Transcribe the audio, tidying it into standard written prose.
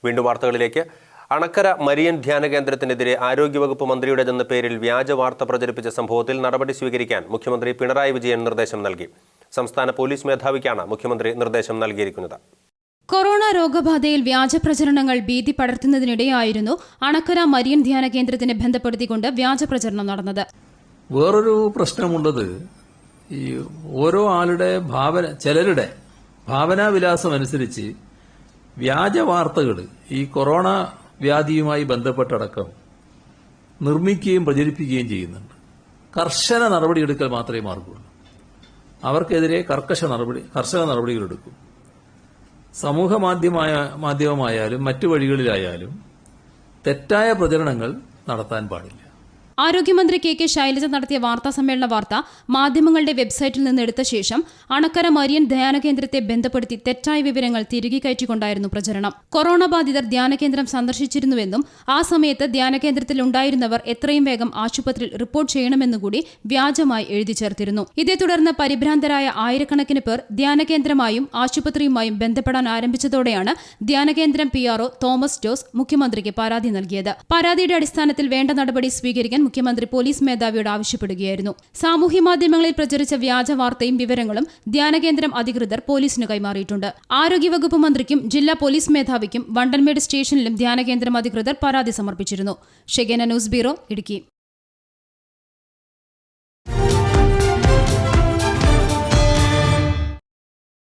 വീണ്ടും വാർത്തകളിലേക്ക്. അണക്കര മരിയൻ ധ്യാന കേന്ദ്രത്തിനെതിരെ ആരോഗ്യവകുപ്പ് മന്ത്രിയുടേതെന്ന പേരിൽ വ്യാജ വാർത്ത പ്രചരിപ്പിച്ച സംഭവത്തിൽ നടപടി സ്വീകരിക്കാൻ മുഖ്യമന്ത്രി പിണറായി വിജയൻ നിർദ്ദേശം നൽകി. സംസ്ഥാന പോലീസ് മേധാവിക്കാണ് മുഖ്യമന്ത്രി നിർദ്ദേശം നൽകിയിരിക്കുന്നത്. കൊറോണ രോഗബാധയിൽ വ്യാജ പ്രചരണങ്ങൾ ഭീതി പടർത്തുന്നതിനിടെയായിരുന്നു അണക്കര മരിയൻ ധ്യാന കേന്ദ്രത്തിനെ ബന്ധപ്പെടുത്തിക്കൊണ്ട് വ്യാജ പ്രചരണം നടന്നത്. വേറൊരു പ്രശ്നമുള്ളത്, ഈ ഓരോ ആളുടെ ചിലരുടെ ഭാവനാവിലാസം അനുസരിച്ച് വ്യാജ വാർത്തകൾ ഈ കൊറോണ വ്യാധിയുമായി ബന്ധപ്പെട്ടടക്കം നിർമ്മിക്കുകയും പ്രചരിപ്പിക്കുകയും ചെയ്യുന്നുണ്ട്. കർശന നടപടിയെടുക്കൽ മാത്രമേ മാർഗുള്ളൂ. അവർക്കെതിരെ കർക്കശ നടപടികളെടുക്കും. സമൂഹ മാധ്യമമായാലും മറ്റു വഴികളിലായാലും തെറ്റായ പ്രചരണങ്ങൾ നടത്താൻ പാടില്ല. ആരോഗ്യമന്ത്രി കെ ശൈലജ നടത്തിയ വാർത്താസമ്മേളന വാർത്ത മാധ്യമങ്ങളുടെ വെബ്സൈറ്റിൽ നിന്ന് എടുത്ത ശേഷം അണക്കര മരിയൻ ധ്യാനകേന്ദ്രത്തെ ബന്ധപ്പെടുത്തി തെറ്റായ വിവരങ്ങൾ തിരികെ കയറ്റിക്കൊണ്ടായിരുന്നു പ്രചരണം. കൊറോണ ബാധിതർ ധ്യാനകേന്ദ്രം സന്ദർശിച്ചിരുന്നുവെന്നും ആ സമയത്ത് ധ്യാനകേന്ദ്രത്തിൽ ഉണ്ടായിരുന്നവർ എത്രയും വേഗം ആശുപത്രിയിൽ റിപ്പോർട്ട് ചെയ്യണമെന്നുകൂടി വ്യാജമായി എഴുതി ചേർത്തിരുന്നു. ഇതേ തുടർന്ന് പരിഭ്രാന്തരായ ആയിരക്കണക്കിന് പേർ ധ്യാനകേന്ദ്രമായും ആശുപത്രിയുമായും ബന്ധപ്പെടാൻ ആരംഭിച്ചതോടെയാണ് ധ്യാനകേന്ദ്രം PRO തോമസ് ജോസ് മുഖ്യമന്ത്രിക്ക് പരാതി നൽകിയത്. പരാതിയുടെ അടിസ്ഥാനത്തിൽ വേണ്ട നടപടി സ്വീകരിക്കാൻ മുഖ്യമന്ത്രി പോലീസ് മേധാവിയോട് ആവശ്യപ്പെടുകയായിരുന്നു. സാമൂഹ്യ മാധ്യമങ്ങളിൽ പ്രചരിച്ച വ്യാജ വാർത്തയും വിവരങ്ങളും ധ്യാനകേന്ദ്രം അധികൃതർ പോലീസിന് കൈമാറിയിട്ടുണ്ട്. ആരോഗ്യവകുപ്പ് മന്ത്രിക്കും ജില്ലാ പോലീസ് മേധാവിക്കും വണ്ടൻമേട് സ്റ്റേഷനിലും ധ്യാനകേന്ദ്രം അധികൃതർ പരാതി സമർപ്പിച്ചിരുന്നു. ഷെഗേന ന്യൂസ് ബ്യൂറോ, ഇടുക്കി.